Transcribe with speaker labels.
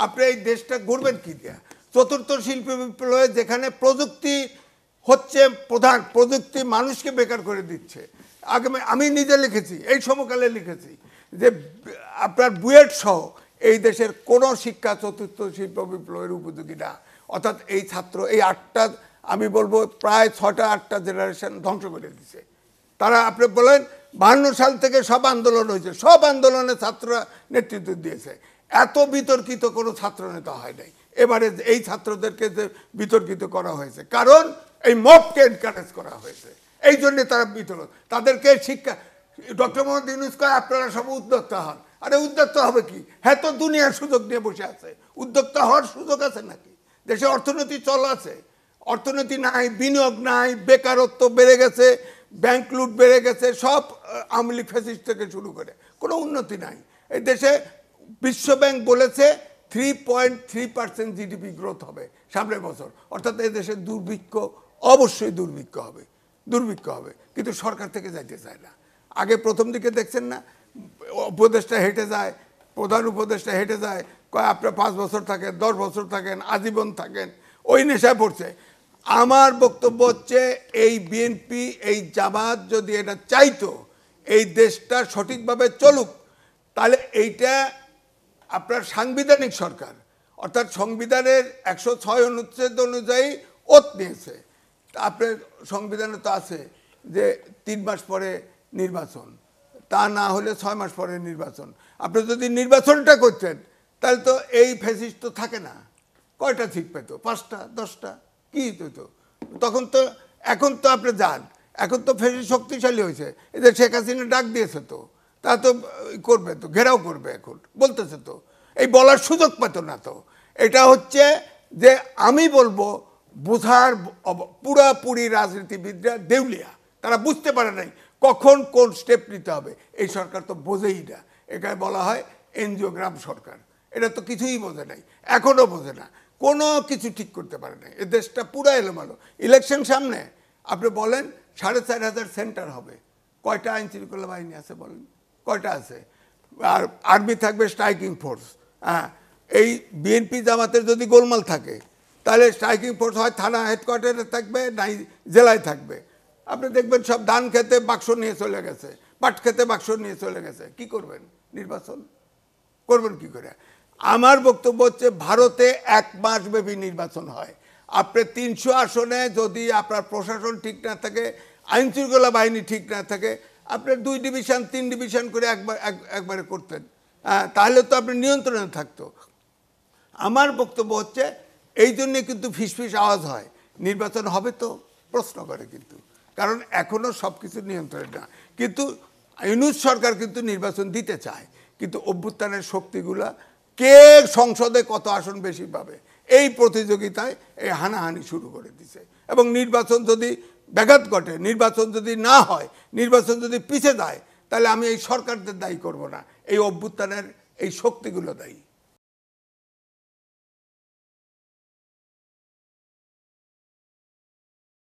Speaker 1: আপনি এই দেশটা গড়বেন কি দিয়া? চতুর্থ শিল্প বিপ্লবে যেখানে প্রযুক্তি হচ্ছে প্রধান, প্রযুক্তি মানুষকে বেকার করে দিচ্ছে। আমি নিজে লিখেছি, এই সমকালে লিখেছি যে আপনার বুয়েট সহ এই দেশের কোনো শিক্ষা চতুর্থ শিল্প বিপ্লবের উপযোগী না। অর্থাৎ এই ছাত্র এই 8টা, আমি বলবো প্রায় 6টা 8টা জেনারেশন ধ্বংস করে দিছে তারা। আপনি বলেন 52 সাল থেকে সব আন্দোলন হয়েছে, সব আন্দোলনে ছাত্ররা নেতৃত্ব দিয়েছে। এত বিতর্কিত কোনো ছাত্র নেতা হয় নাই। এবারে এই ছাত্রদেরকে যে বিতর্কিত করা হয়েছে কারণ এই মবকে এনকারেজ করা হয়েছে, এই জন্য তারা বিতর্ক। তাদেরকে শিক্ষা, ডক্টর মোহাম্মদ ইউনূস কয় আপনারা সব উদ্যোক্তা হন। আরে উদ্যোক্তা হবে কি? হ্যাঁ, তো দুনিয়ার সুযোগ নিয়ে বসে আছে। উদ্যোক্তা হওয়ার সুযোগ আছে নাকি? দেশে অর্থনীতি চল আছে? অর্থনীতি নাই, বিনিয়োগ নাই, বেকারত্ব বেড়ে গেছে, ব্যাংক লুট বেড়ে গেছে, সব আওয়ামী লীগ ফ্যাসিস্ট থেকে শুরু করে কোনো উন্নতি নাই এই দেশে। বিশ্বব্যাংক বলেছে 3.3% জিডিপি গ্রোথ হবে সামনের বছর। অর্থাৎ এই দেশে দুর্ভিক্ষ, অবশ্যই দুর্ভিক্ষ হবে, দুর্ভিক্ষ হবে। কিন্তু সরকার থেকে যাইতে চায় না। আগে প্রথম দিকে দেখছেন না, উপদেষ্টা হেঁটে যায়, প্রধান উপদেষ্টা হেঁটে যায়, কয় আপনার 5 বছর থাকেন, 10 বছর থাকেন, আজীবন থাকেন, ওই নেশায় পড়ছে। আমার বক্তব্য হচ্ছে এই বিএনপি, এই জামাত যদি এটা চাইতো এই দেশটা সঠিকভাবে চলুক, তাহলে এইটা আপনার সাংবিধানিক সরকার, অর্থাৎ সংবিধানের 106 অনুচ্ছেদ অনুযায়ী ওত নিয়েছে। আপনার সংবিধানে তো আছে যে 3 মাস পরে নির্বাচন, তা না হলে 6 মাস পরে নির্বাচন। আপনি যদি নির্বাচনটা করতেন তাহলে তো এই ফ্যাসিস্ট তো থাকে না। কয়টা সিট পেত? 5টা 10টা, কি হতো তখন? তো এখন তো আপনি যান, এখন তো ফ্যাসিস্ট শক্তিশালী হয়েছে। এদের শেখ হাসিনা ডাক দিয়েছে, তো তা তো করবে, তো ঘেরাও করবে, এখন বলতেছে তো, এই বলার সুযোগ পেত না। তো এটা হচ্ছে যে আমি বলবো বোঝার পুরাপুরি রাজনীতিবিদরা দেউলিয়া, তারা বুঝতে পারে নাই কখন কোন স্টেপ নিতে হবে। এই সরকার তো বোঝেই না। এখানে বলা হয় এনজিওগ্রাম সরকার, এটা তো কিছুই বোঝে নাই, এখনো বোঝে না, কোনো কিছু ঠিক করতে পারে নাই। এ দেশটা পুরো এলোমেলো। ইলেকশন সামনে, আপনি বলেন 4,500 সেন্টার হবে, কয়টা আইন শৃঙ্খলা বাহিনী আছে বলেন? কয়টা আছে? আর আর্মি থাকবে, স্ট্রাইকিং ফোর্স। হ্যাঁ, এই বিএনপি জামাতের যদি গোলমাল থাকে তাহলে স্ট্রাইকিং ফোর্স হয় থানা হেডকোয়ার্টারে থাকবে, নাই জেলায় থাকবে। আপনি দেখবেন সব ধান খেতে বাক্স নিয়ে চলে গেছে, পাট খেতে বাক্স নিয়ে চলে গেছে। কি করবেন? নির্বাচন করবেন কি করে? আমার বক্তব্য হচ্ছে ভারতে 1 মাস ব্যাপী নির্বাচন হয়। আপনি 300 আসনে যদি আপনার প্রশাসন ঠিক না থাকে, আইন শৃঙ্খলা বাহিনী ঠিক না থাকে, আপনি 2 ডিভিশন 3 ডিভিশন করে একবারে করতেন, তাহলে তো আপনি নিয়ন্ত্রণে থাকতো। আমার বক্তব্য হচ্ছে এই জন্যে কিন্তু ফিসফিস আওয়াজ হয়, নির্বাচন হবে তো প্রশ্ন করে, কিন্তু কারণ এখনও সব কিছু নিয়ন্ত্রণে না। কিন্তু ইউনূস সরকার কিন্তু নির্বাচন দিতে চায়, কিন্তু অভ্যুত্থানের শক্তিগুলা কে সংসদে কত আসন বেশি পাবে এই প্রতিযোগিতায় এই হানাহানি শুরু করে দিছে। এবং নির্বাচন যদি ব্যাঘাত ঘটে, নির্বাচন যদি না হয়, নির্বাচন যদি পিছে যায়, তাহলে আমি এই সরকারদের দায়ী করব না, এই অভ্যুত্থানের এই শক্তিগুলো দায়ী।